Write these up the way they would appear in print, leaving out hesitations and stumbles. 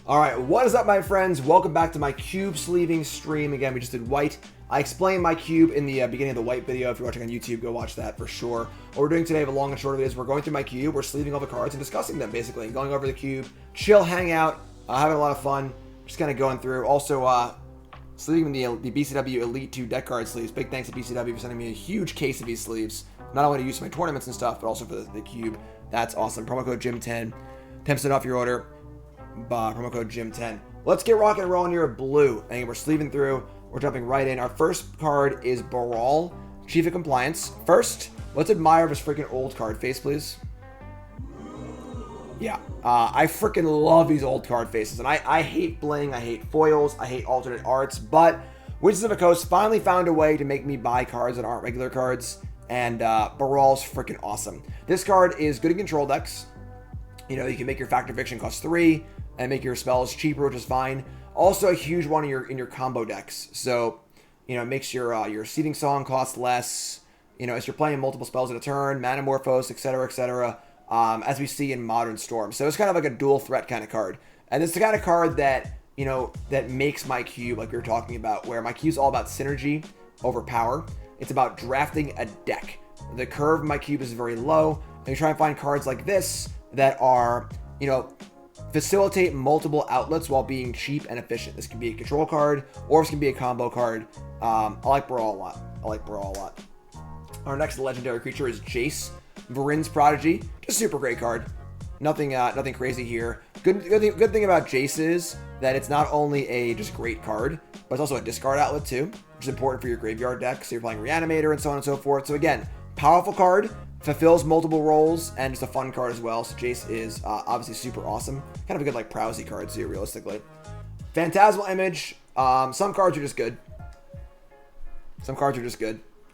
All right, what is up, my friends? Welcome back to my cube sleeving stream. Again, we just did white. I explained my cube in the beginning of the white video. If you're watching on YouTube, go watch that for sure. What we're doing today, the long and short of it, is we're going through my cube, we're sleeving all the cards and discussing them, basically. Going over the cube, chill, hang out, having a lot of fun, just kind of going through. Also, sleeving the BCW Elite 2 deck card sleeves. Big thanks to BCW for sending me a huge case of these sleeves. Not only to use for my tournaments and stuff, but also for the cube. That's awesome. Promo code GYM10, 10% off your order. Promo code GYM10. Let's get rock and rolling here at blue. And we're sleeving through. We're jumping right in. Our first card is Baral, Chief of Compliance. First, let's admire this freaking old card face, please. Yeah, I freaking love these old card faces. And I hate bling, I hate foils, I hate alternate arts. But Wizards of the Coast finally found a way to make me buy cards that aren't regular cards. And Baral's freaking awesome. This card is good in control decks. You know, you can make your Factor Fiction cost 3 and make your spells cheaper, which is fine. Also a huge one in your combo decks. So, you know, it makes your Seeding Song cost less, you know, as you're playing multiple spells at a turn, Manamorphose, etc., as we see in Modern Storm. So it's kind of like a dual threat kind of card. And it's the kind of card that, you know, that makes my cube, like we were talking about, where my cube's all about synergy over power. It's about drafting a deck. The curve of my cube is very low, and you try and find cards like this that are, you know, facilitate multiple outlets while being cheap and efficient. This can be a control card, or this can be a combo card. I like Baral a lot. Our next legendary creature is Jace, Varin's Prodigy. Just super great card. Nothing crazy here. Good thing about Jace is that it's not only a just great card, but it's also a discard outlet too, which is important for your graveyard deck. So you're playing Reanimator and so on and so forth. So again, powerful card, fulfills multiple roles, and just a fun card as well. So Jace is obviously super awesome. Kind of a good like Prowsy card too, realistically. Phantasmal Image. Some cards are just good.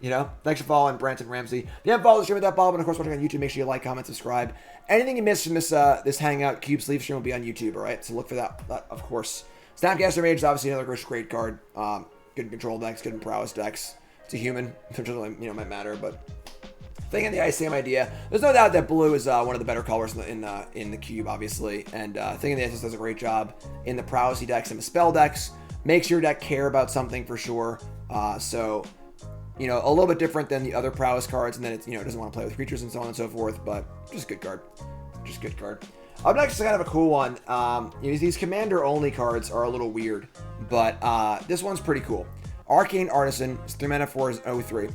You know, thanks for following Branton Ramsey. If you haven't followed the stream with that follow, and of course watching on YouTube, make sure you like, comment, subscribe. Anything you missed from this Hangout Cube Sleeve stream will be on YouTube, all right? So look for that of course. Snapcaster Mage is obviously another great card. Good in control decks, good in prowess decks. It's a human, which doesn't really, you know, might matter, but thing in the ice, same idea. There's no doubt that blue is one of the better colors in the cube, obviously, and thing in the ice just does a great job in the prowessy decks and the spell decks. Makes your deck care about something for sure. So, you know, a little bit different than the other prowess cards, and then it's, you know, it doesn't want to play with creatures and so on and so forth, but just good card. Up next is kind of a cool one. You know, these commander only cards are a little weird, but this one's pretty cool. Arcane Artisan is 3 mana for his 0/3.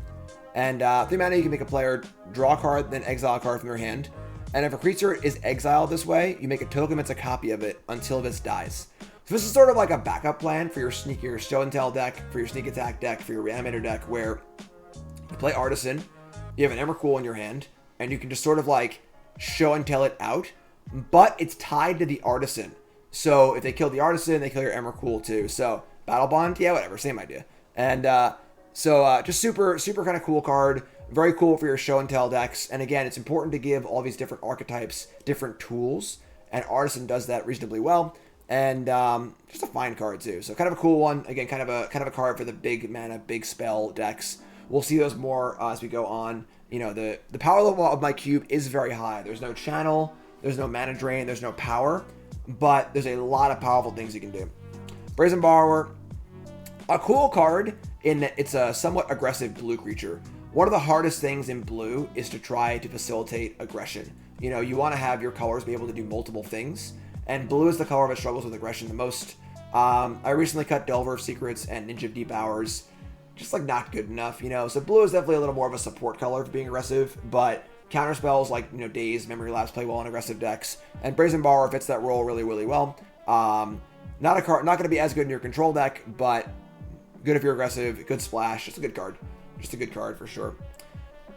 And 3 mana, you can make a player draw a card, then exile a card from their hand. And if a creature is exiled this way, you make a token that's a copy of it until this dies. So this is sort of like a backup plan for your Show and Tell deck, for your Sneak Attack deck, for your Reanimator deck, where you play Artisan, you have an Emrakul in your hand, and you can just sort of like Show and Tell it out, but it's tied to the Artisan. So if they kill the Artisan, they kill your Emrakul too. So Battle Bond, yeah, whatever, same idea. And so just super kind of cool card. Very cool for your Show and Tell decks. And again, it's important to give all these different archetypes different tools. And Artisan does that reasonably well. And just a fine card too. So kind of a cool one. Again, kind of a card for the big mana, big spell decks. We'll see those more as we go on. You know, the power level of my cube is very high. There's no channel, there's no mana drain, there's no power. But there's a lot of powerful things you can do. Brazen Borrower. A cool card in that it's a somewhat aggressive blue creature. One of the hardest things in blue is to try to facilitate aggression. You know, you want to have your colors be able to do multiple things, and blue is the color that struggles with aggression the most. I recently cut Delver of Secrets and Ninja of Deep Hours, just like not good enough, you know. So blue is definitely a little more of a support color for being aggressive, but counter spells like, you know, Daze, Memory Lapse play well in aggressive decks, and Brazen Borrower fits that role really well. Not going to be as good in your control deck, but good if you're aggressive, good splash, just a good card. Just a good card for sure.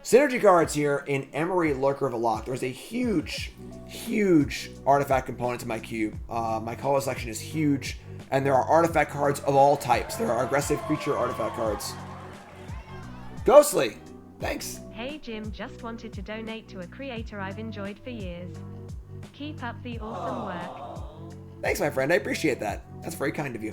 Synergy cards here in Emery, Lurker of the Loch. There's a huge artifact component to my cube. My color selection is huge, and there are artifact cards of all types. There are aggressive creature artifact cards. Ghostly, thanks. Hey Jim, just wanted to donate to a creator I've enjoyed for years. Keep up the awesome work. Thanks, my friend. I appreciate that. That's very kind of you.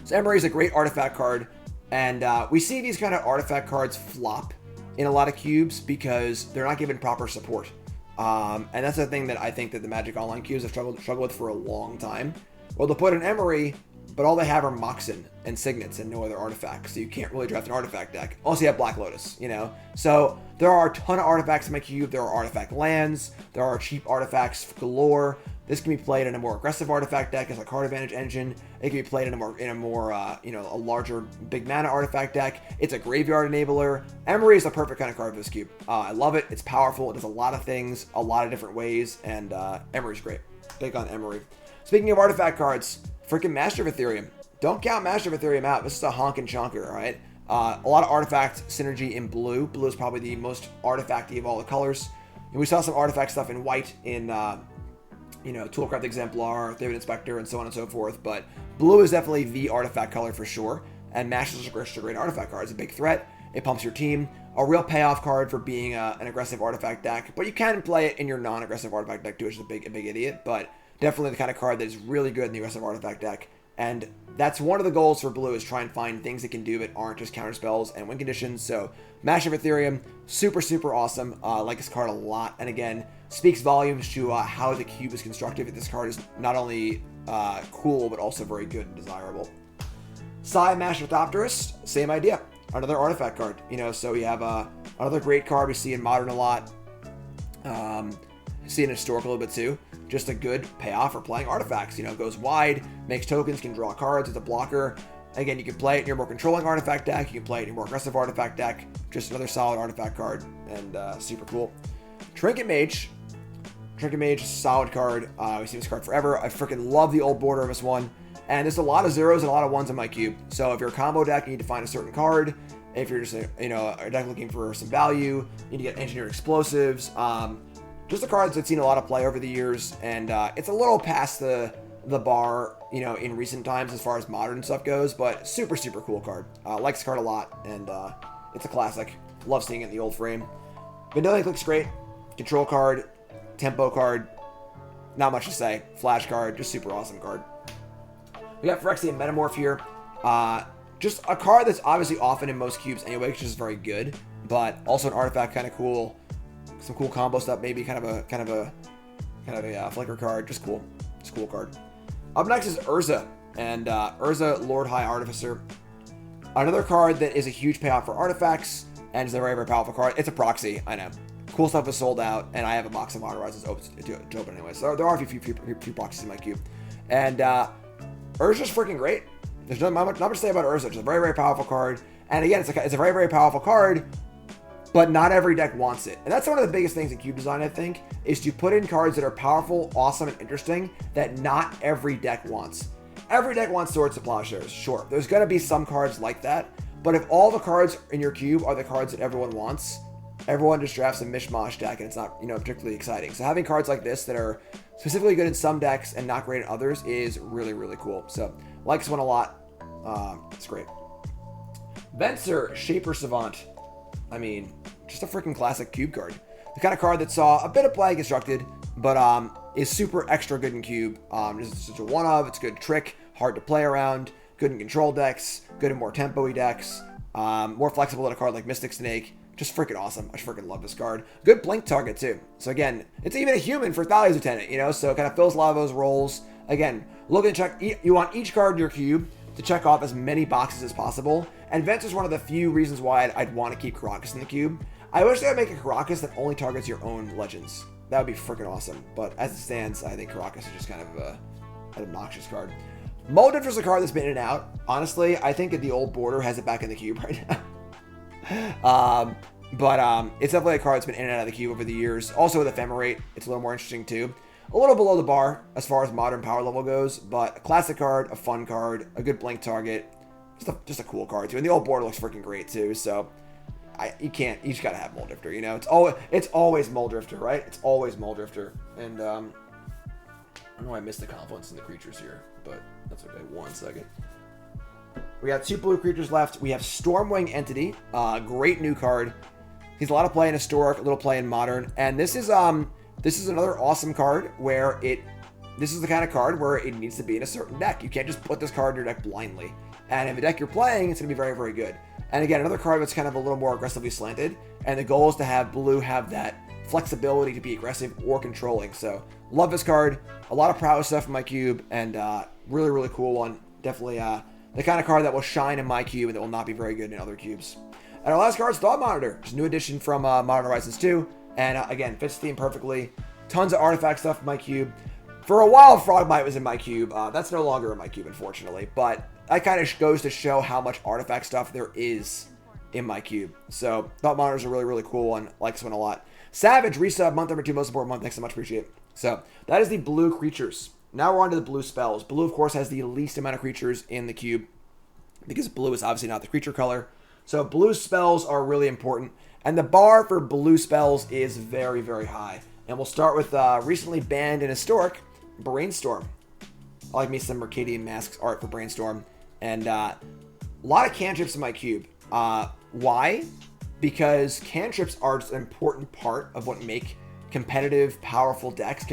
So Emery is a great artifact card, and we see these kind of artifact cards flop in a lot of cubes because they're not given proper support. And that's the thing that I think that the Magic Online cubes have struggled with for a long time. Well, they'll put an Emery, but all they have are Moxen and Signets and no other artifacts. So you can't really draft an artifact deck. Also, you have Black Lotus, you know? So there are a ton of artifacts in my cube. There are artifact lands. There are cheap artifacts galore. This can be played in a more aggressive artifact deck as a card advantage engine. It can be played in a more a larger big mana artifact deck. It's a graveyard enabler. Emery is the perfect kind of card for this cube. I love it. It's powerful. It does a lot of things, a lot of different ways, and Emery's great. Big on Emery. Speaking of artifact cards, freaking Master of Ethereum. Don't count Master of Ethereum out. This is a honkin' chonker, all right? A lot of artifact synergy in blue. Blue is probably the most artifacty of all the colors. And we saw some artifact stuff in white in Toolcraft Exemplar, David Inspector, and so on and so forth. But blue is definitely the artifact color for sure. And Masters is a great artifact card. It's a big threat. It pumps your team. A real payoff card for being an aggressive artifact deck. But you can play it in your non-aggressive artifact deck too, which is a big idiot. But definitely the kind of card that is really good in the aggressive artifact deck. And that's one of the goals for blue, is try and find things it can do that aren't just counter spells and win conditions. So Master of Ethereum, super, super awesome. I like this card a lot. And again, speaks volumes to how the cube is constructed. This card is not only cool, but also very good and desirable. Psy Masterthopterist, same idea. Another artifact card. So we have another great card we see in Modern a lot. See in Historical a little bit too. Just a good payoff for playing artifacts. Goes wide, makes tokens, can draw cards, it's a blocker. Again, you can play it in your more controlling artifact deck, you can play it in your more aggressive artifact deck. Just another solid artifact card, and super cool. Trinket Mage, solid card. We've seen this card forever. I freaking love the old border of this one. And there's a lot of zeros and a lot of ones in my cube. So if you're a combo deck, you need to find a certain card. If you're just a deck looking for some value, you need to get Engineered Explosives. Just the cards I've seen a lot of play over the years, and it's a little past the bar, in recent times as far as modern stuff goes, but super, super cool card. Like this card a lot, and it's a classic. Love seeing it in the old frame. Vanilla looks great. Control card, tempo card, not much to say. Flash card, just super awesome card. We got Phyrexian Metamorph here. Just a card that's obviously often in most cubes anyway, which is very good, but also an artifact, kind of cool. Some cool combo stuff, maybe kind of a flicker card, just cool. It's a cool card. Up next is Urza, and Urza, Lord High Artificer. Another card that is a huge payoff for artifacts, and is a very, very powerful card. It's a proxy, I know. Cool stuff is sold out, and I have a box of Motorizers to open anyway. So there are a few proxies in my queue. And Urza's freaking great. There's not much to say about Urza. It's a very, very powerful card. And again, it's a very, very powerful card, but not every deck wants it. And that's one of the biggest things in cube design, I think, is to put in cards that are powerful, awesome, and interesting that not every deck wants. Every deck wants Swords to Plowshares, sure. There's going to be some cards like that, but if all the cards in your cube are the cards that everyone wants, everyone just drafts a mishmash deck, and it's not, particularly exciting. So having cards like this that are specifically good in some decks and not great in others is really, really cool. So, like this one a lot. It's great. Venser, Shaper Savant. I mean, just a freaking classic cube card. The kind of card that saw a bit of play constructed, but is super extra good in cube. It's just a one-of, it's a good trick, hard to play around, good in control decks, good in more tempo-y decks, more flexible than a card like Mystic Snake. Just freaking awesome. I freaking love this card. Good blink target too. So again, it's even a human for Thalia's Lieutenant, so it kind of fills a lot of those roles. Again, look and check. You want each card in your cube to check off as many boxes as possible. And Vents is one of the few reasons why I'd want to keep Karakas in the cube. I wish they would make a Karakas that only targets your own legends. That would be freaking awesome. But as it stands, I think Karakas is just kind of an obnoxious card. Moldrift is a card that's been in and out. Honestly, I think that the old border has it back in the cube right now. But it's definitely a card that's been in and out of the cube over the years. Also with Ephemerate, it's a little more interesting too. A little below the bar as far as modern power level goes, but a classic card, a fun card, a good blink target. Just a cool card too. And the old border looks freaking great too, so you just gotta have Moldrifter, It's always Moldrifter, right? It's always Moldrifter. And I don't know why I missed the confluence in the creatures here, but that's okay. 1 second. We got 2 blue creatures left. We have Stormwing Entity, great new card. He's a lot of play in Historic, a little play in Modern, and this is another awesome card where this is the kind of card where it needs to be in a certain deck. You can't just put this card in your deck blindly. And if the deck you're playing, it's going to be very, very good. And again, another card that's kind of a little more aggressively slanted. And the goal is to have blue have that flexibility to be aggressive or controlling. So love this card. A lot of prowess stuff in my cube, and really, really cool one. Definitely the kind of card that will shine in my cube and that will not be very good in other cubes. And our last card is Thought Monitor, which is a new addition from Modern Horizons 2. And again, fits the theme perfectly. Tons of artifact stuff in my cube. For a while, Frogmite was in my cube. That's no longer in my cube, unfortunately. But that kind of goes to show how much artifact stuff there is in my cube. So Thought Monitor is a really, really cool one. Like this one a lot. Savage, resub, month number 2, most important month. Thanks so much, appreciate it. So that is the blue creatures. Now we're on to the blue spells. Blue, of course, has the least amount of creatures in the cube because blue is obviously not the creature color. So blue spells are really important. And the bar for blue spells is very, very high. And we'll start with recently banned and historic Brainstorm. I like me some Mercadian Masks art for Brainstorm. And a lot of cantrips in my cube. Why? Because cantrips are just an important part of what make competitive, powerful decks.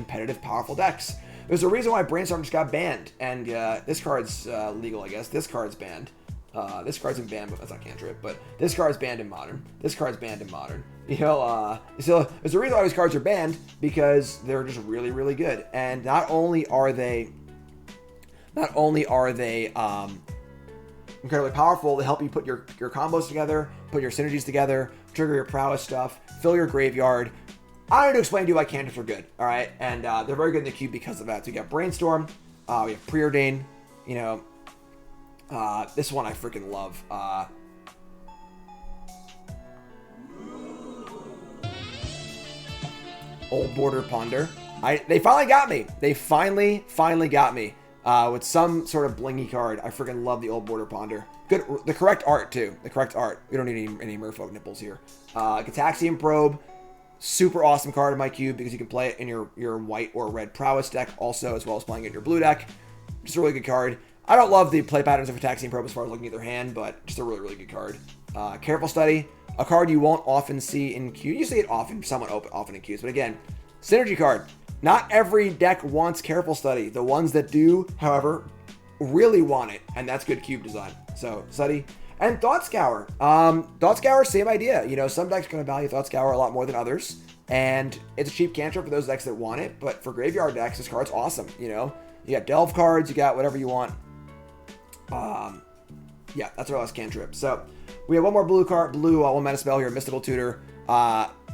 There's a reason why Brainstorm just got banned. And this card's legal, I guess. This card's banned. This card's in banned, but that's not cantrip. But this card's banned in Modern. This card's banned in Modern. You know, so there's a reason why these cards are banned, because they're just really, really good. And not only are they incredibly powerful, they help you put your combos together, put your synergies together, trigger your prowess stuff, fill your graveyard. I don't need to explain to you why cantrips are good, all right? And they're very good in the cube because of that. So you got Brainstorm, we have Preordain, you know. This one I freaking love. Old Border Ponder. They finally got me. They finally got me. With some sort of blingy card. I freaking love the Old Border Ponder. Good, the correct art too. The correct art. We don't need any Merfolk nipples here. Gataxian Probe. Super awesome card in my cube because you can play it in your white or red prowess deck also, as well as playing it in your blue deck. Just a really good card. I don't love the play patterns of Gataxian Probe as far as looking at their hand, but just a really, really good card. Careful Study. A card you won't often see in queue. You see it often, somewhat often in queues, but again, synergy card. Not every deck wants Careful Study. The ones that do, however, really want it, and that's good cube design. So, Study. And Thought Scour. Thought Scour, same idea. You know, some decks are going to value Thought Scour a lot more than others, and it's a cheap cantrip for those decks that want it, but for graveyard decks, this card's awesome, you know? You got Delve cards, you got whatever you want. Yeah, that's our last cantrip. So, we have one more blue card, one mana spell here, Mystical Tutor.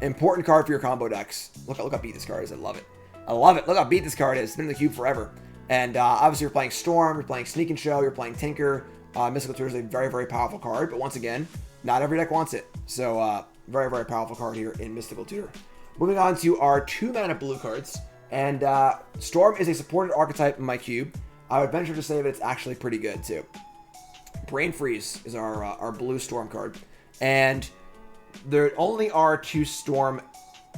Important card for your combo decks. Look how beat this card is. I love it. I love it. Look how beat this card is. It's been in the cube forever. And obviously you're playing Storm, you're playing Sneak and Show, you're playing Tinker. Mystical Tutor is a very, very powerful card, but once again, not every deck wants it. So very, very powerful card here in Mystical Tutor. Moving on to our 2 mana blue cards. And Storm is a supported archetype in my cube. I would venture to say that it's actually pretty good too. Brain Freeze is our blue Storm card. And there only are 2 Storm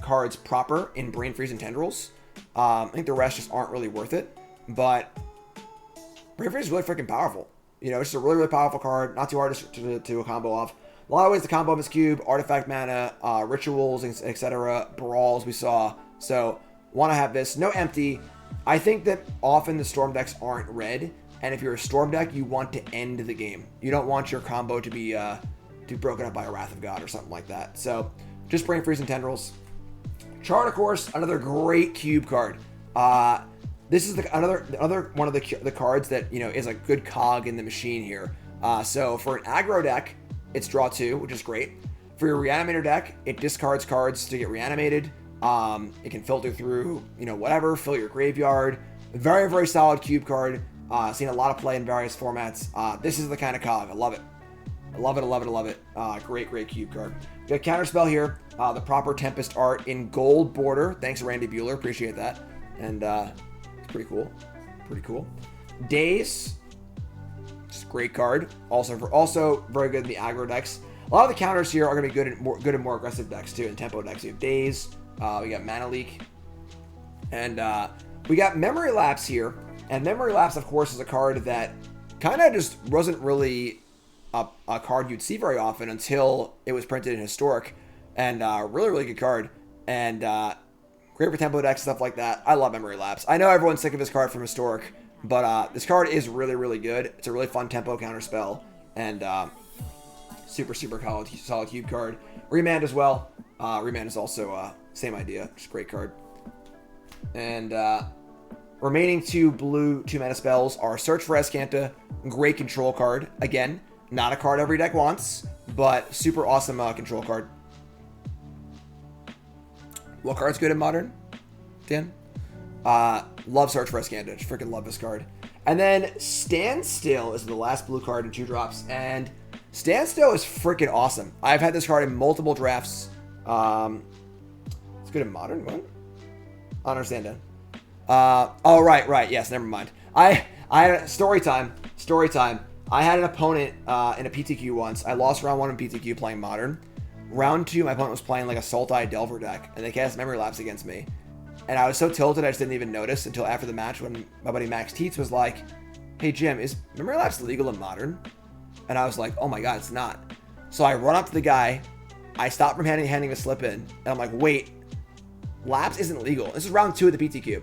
cards proper in Brain Freeze and Tendrils. I think the rest just aren't really worth it. But Brain Freeze is really freaking powerful. You know, it's just a really, really powerful card. Not too hard to combo off. A lot of ways to combo in this cube. Artifact mana, rituals, etc. Brawls we saw. So, want to have this. No empty. I think that often the Storm decks aren't red. And if you're a Storm deck, you want to end the game. You don't want your combo to be broken up by a Wrath of God or something like that. So, just Brain Freeze and Tendrils. Chart, of course, another great cube card. This is another one of the cards that, you know, is a good cog in the machine here. So for an aggro deck, it's draw 2, which is great. For your reanimator deck, it discards cards to get reanimated. It can filter through, you know, whatever, fill your graveyard. Very, very solid cube card. Seen a lot of play in various formats. This is the kind of cog. I love it. I love it, I love it, I love it. Great, great cube card. We got Counterspell here. The proper Tempest art in gold border. Thanks, Randy Bueller. Appreciate that. And it's pretty cool. Pretty cool. Daze. Just a great card. Also very good in the aggro decks. A lot of the counters here are going to be good in more aggressive decks too, in tempo decks. We have Daze. We got Mana Leak. And we got Memory Lapse here. And Memory Lapse, of course, is a card that kind of just wasn't really a card you'd see very often until it was printed in Historic. And really, really good card. And great for tempo decks, stuff like that. I love Memory Lapse. I know everyone's sick of this card from Historic, but this card is really, really good. It's a really fun tempo counter spell. And super, super solid cube card. Remand as well. Remand is also Same idea. Just a great card. And remaining 2 blue 2-mana spells are Search for Azcanta. Great control card. Again, not a card every deck wants, but super awesome control card. What card's good in Modern, Dan? Love Search for Azcanta. Just freaking love this card. And then Standstill is the last blue card in 2 drops. And Standstill is freaking awesome. I've had this card in multiple drafts. It's good in Modern. What? I don't understand that. Oh, right. Yes, never mind. I had story time. I had an opponent in a PTQ once. I lost round 1 in PTQ playing Modern. Round 2, my opponent was playing like a Sultai Delver deck, and they cast Memory Lapse against me. And I was so tilted, I just didn't even notice until after the match when my buddy Max Teets was like, "Hey Jim, is Memory Lapse legal in Modern?" And I was like, "Oh my god, it's not." So I run up to the guy, I stop from handing the slip in, and I'm like, "Wait, Lapse isn't legal." This is round 2 of the PTQ.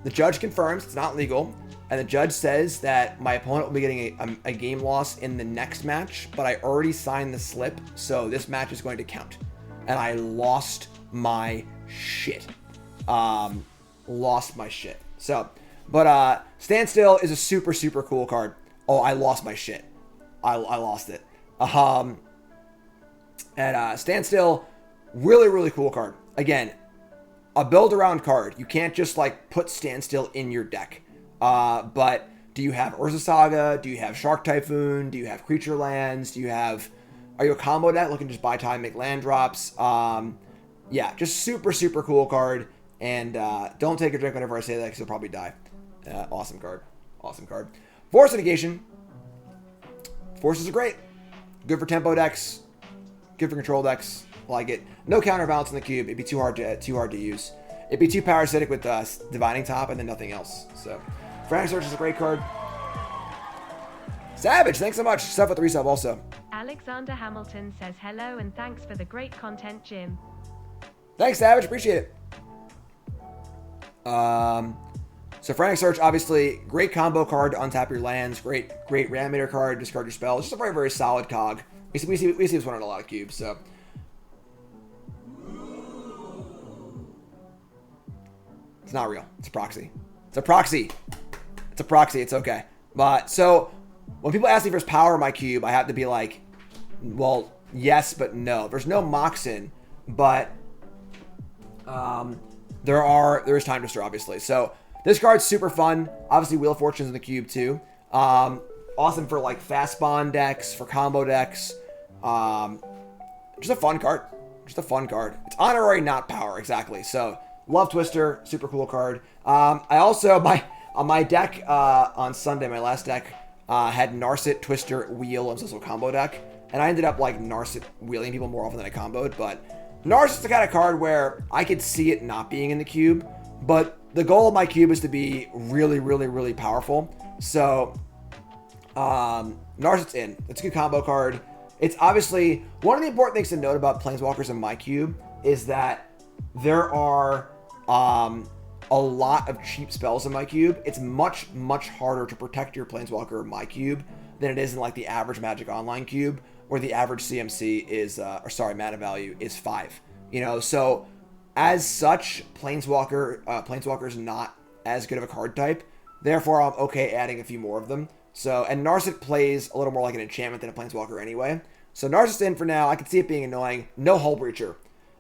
The judge confirms it's not legal, and the judge says that my opponent will be getting a game loss in the next match, but I already signed the slip, so this match is going to count. And I lost my shit. So, but Standstill is a super, super cool card. Oh, I lost my shit. I lost it. And Standstill, really, really cool card. Again, a build-around card. You can't just, like, put Standstill in your deck. But do you have Urza Saga? Do you have Shark Typhoon? Do you have Creature Lands? Are you a combo deck looking to just buy time, make land drops? Yeah, just super, super cool card. And don't take a drink whenever I say that because you'll probably die. Awesome card. Force Negation. Forces are great. Good for tempo decks. Good for control decks. Like it. No counterbalance in the cube. It'd be too hard to use. It'd be too parasitic with Divining Top and then nothing else. So, Frantic Search is a great card. Savage, thanks so much. Stuff with the resub also. Alexander Hamilton says hello and thanks for the great content, Jim. Thanks, Savage. Appreciate it. So Frantic Search, obviously, great combo card to untap your lands. Great Reanimator card, discard your spells. Just a very, very solid cog. We see this one on a lot of cubes, so. It's not real. It's a proxy. It's okay. But, so, when people ask me if there's power in my cube, I have to be like, well, yes, but no. There's no Moxen, but there is Time Twister, obviously. So, this card's super fun. Obviously, Wheel of Fortune's in the cube, too. Awesome for, like, fast spawn decks, for combo decks. Just a fun card. It's honorary, not power, exactly. So, love Twister. Super cool card. I also, on my deck on Sunday, my last deck, had Narset, Twister, Wheel, and also combo deck. And I ended up, like, Narset wheeling people more often than I comboed. But Narset's the kind of card where I could see it not being in the cube. But the goal of my cube is to be really, really, really powerful. So, Narset's in. It's a good combo card. It's obviously, one of the important things to note about Planeswalkers in my cube is that there are a lot of cheap spells in my cube. It's much, much harder to protect your Planeswalker in my cube than it is in like the average Magic Online cube, where the average CMC is, mana value is 5. You know, so as such, Planeswalker is not as good of a card type. Therefore, I'm okay adding a few more of them. So, and Narset plays a little more like an enchantment than a Planeswalker anyway. So Narset's in for now. I can see it being annoying. No Hull Breacher.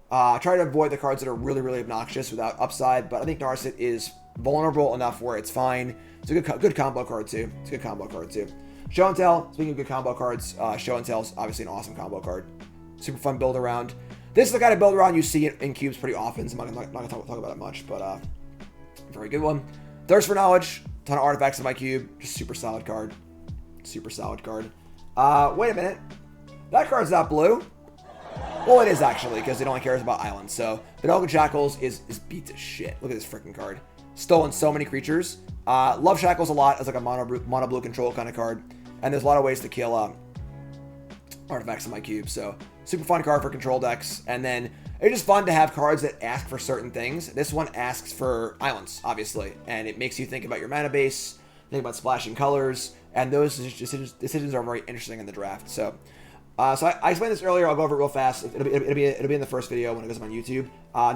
Try to avoid the cards that are really, really obnoxious without upside, but I think Narset is vulnerable enough where it's fine. It's a good combo card too. Show and Tell, speaking of good combo cards, Show and Tell is obviously an awesome combo card. Super fun build around. This is the kind of build around you see it in cubes pretty often, so I'm not going to talk about it much, but very good one. Thirst for Knowledge, ton of artifacts in my cube, just super solid card. Wait a minute. That card's not blue. Well, it is actually, because it only cares about islands. So, Bedelgan Shackles is beat to shit. Look at this freaking card. Stolen so many creatures. Love Shackles a lot as like a mono blue control kind of card. And there's a lot of ways to kill artifacts in my cube. So, super fun card for control decks. And then, it's just fun to have cards that ask for certain things. This one asks for islands, obviously. And it makes you think about your mana base, think about splashing colors. And those decisions are very interesting in the draft. So, So I explained this earlier. I'll go over it real fast. It'll be in the first video when it goes up on YouTube.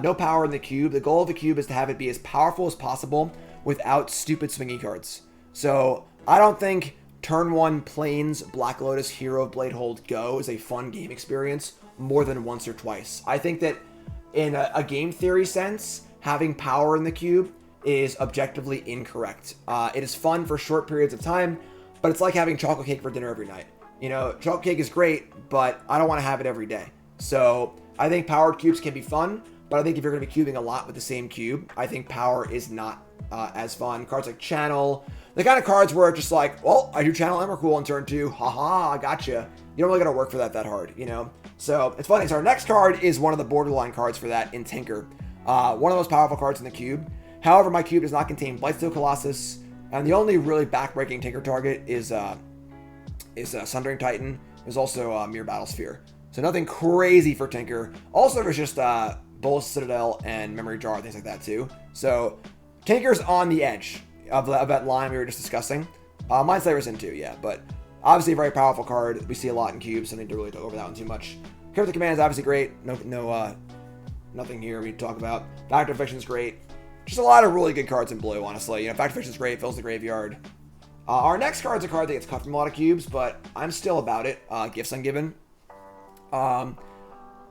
No power in the cube. The goal of the cube is to have it be as powerful as possible without stupid swingy cards. So I don't think turn 1 Plains Black Lotus Hero of Blade Hold Go is a fun game experience more than once or twice. I think that in a game theory sense, having power in the cube is objectively incorrect. It is fun for short periods of time, but it's like having chocolate cake for dinner every night. You know, chocolate cake is great, but I don't want to have it every day. So I think powered cubes can be fun, but I think if you're going to be cubing a lot with the same cube, I think power is not as fun. Cards like Channel, the kind of cards where it's just like, well, I do Channel Emrakul on turn 2. Haha, I gotcha. You don't really got to work for that hard, you know? So it's funny. So our next card is one of the borderline cards for that in Tinker. One of the most powerful cards in the cube. However, my cube does not contain Blightsteel Colossus, and the only really backbreaking Tinker target is Sundering Titan. There's also Mirror Battlesphere. So nothing crazy for Tinker. Also, there's just Bolas Citadel and Memory Jar, things like that too. So Tinker's on the edge of that line we were just discussing. Mindslaver's in too, yeah. But obviously a very powerful card. We see a lot in cubes, so I need to really go over that one too much. Cryptic Command is obviously great. Nothing here we talk about. Factor Fiction is great. Just a lot of really good cards in blue, honestly. You know, Factor Fiction is great, fills the graveyard. Our next card is a card that gets cut from a lot of cubes, but I'm still about it. Gifts Ungiven.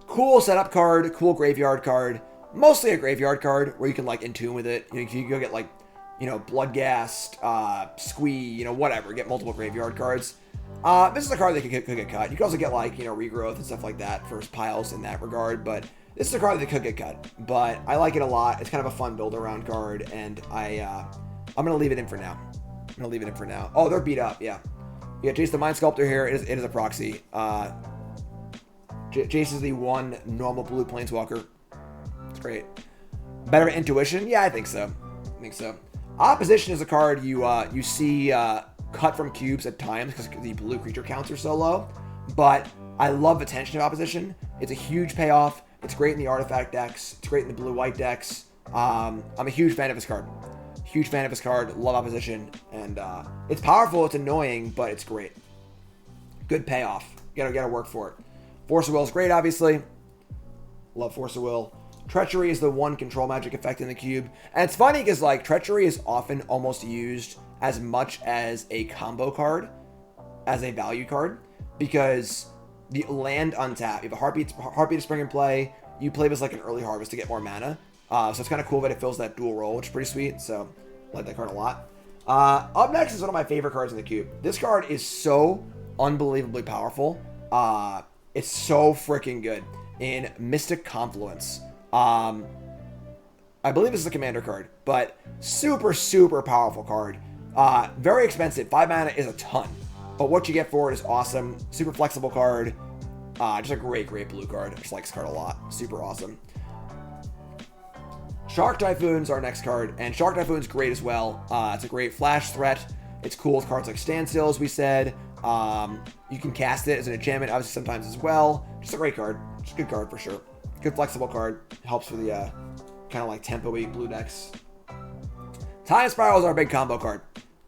Cool setup card, cool graveyard card. Mostly a graveyard card where you can like Entomb with it. You know, if you go get like, you know, Bloodghast, Squee, you know, whatever. Get multiple graveyard cards. This is a card that could get cut. You can also get like, you know, Regrowth and stuff like that for piles in that regard, but this is a card that could get cut. But I like it a lot. It's kind of a fun build around card, and I'm gonna leave it in for now. Oh, they're beat up, yeah. Yeah, Jace the Mind Sculptor here. It is a proxy. Jace is the one normal blue Planeswalker. It's great. Better Intuition? Yeah, I think so. Opposition is a card you see cut from cubes at times because the blue creature counts are so low. But I love Attention of Opposition. It's a huge payoff. It's great in the artifact decks. It's great in the blue-white decks. I'm a huge fan of this card. Love Opposition. And it's powerful. It's annoying, but it's great. Good payoff. You gotta work for it. Force of Will is great, obviously. Love Force of Will. Treachery is the one control magic effect in the cube. And it's funny because like Treachery is often almost used as much as a combo card, as a value card, because the land untap. You have a Heartbeat of Spring in play. You play this like an early harvest to get more mana. So it's kind of cool that it fills that dual role, which is pretty sweet. So I like that card a lot. Up next is one of my favorite cards in the cube. This card is so unbelievably powerful. It's so freaking good in Mystic Confluence. I believe this is a commander card, but super, super powerful card. Very expensive. 5 mana is a ton, but what you get for it is awesome. Super flexible card. Just a great blue card. I just like this card a lot. Super awesome. Shark Typhoon's our next card, and Shark Typhoon's great as well. It's a great flash threat. It's cool with cards like Standstill, as we said. You can cast it as an enchantment, obviously sometimes as well. Just a great card. Just a good card for sure. Good flexible card. Helps with the kind of like tempo-y blue decks. Time Spiral is our big combo card.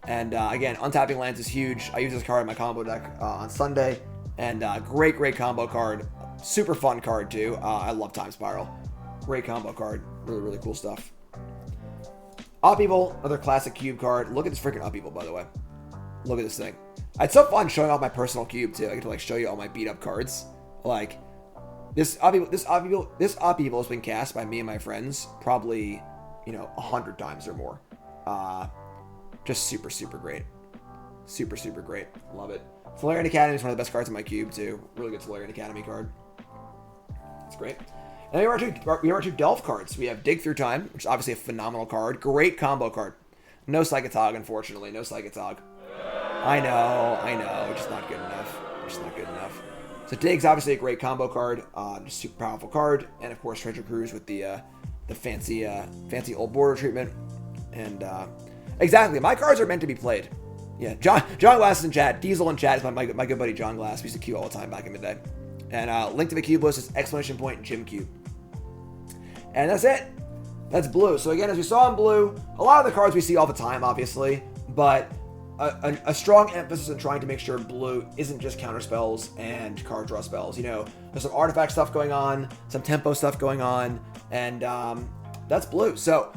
And again, untapping lands is huge. I use this card in my combo deck on Sunday. And great combo card. Super fun card too. I love Time Spiral. Great combo card. Really cool stuff. Upheaval, another classic cube card. Look at this freaking Upheaval, by the way. Look at this thing. It's so fun showing off my personal cube too. I get to like show you all my beat up cards. Like this Upheaval has been cast by me and my friends probably, 100 times or more. Just super great. Super great. Love it. Solarian Academy is one of the best cards in my cube too. Really good Solarian Academy card. It's great. And then we have our two Delve cards. We have Dig Through Time, which is obviously a phenomenal card. Great combo card. No Psychotog, unfortunately. No Psychotog. I know. Just not good enough. So Dig's obviously a great combo card. Just super powerful card. And of course Treasure Cruise with the fancy old border treatment. And exactly, my cards are meant to be played. Yeah, John Glass is in chat. Diesel in chat is my good buddy John Glass. We used to queue all the time back in the day. And link to the cube list is exclamation point Gym Cube. And that's it. That's blue. So again, as we saw in blue, a lot of the cards we see all the time, obviously. But a strong emphasis on trying to make sure blue isn't just counter spells and card draw spells. You know, there's some artifact stuff going on, some tempo stuff going on, and that's blue. So,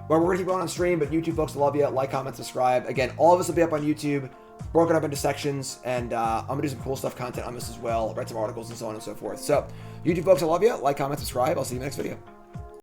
well, we're going to keep going on stream, but YouTube folks, love you. Like, comment, subscribe. Again, all of this will be up on YouTube, broken up into sections, and I'm going to do some cool stuff content on this as well, write some articles and so on and so forth. So, YouTube folks, I love you. Like, comment, subscribe. I'll see you in the next video.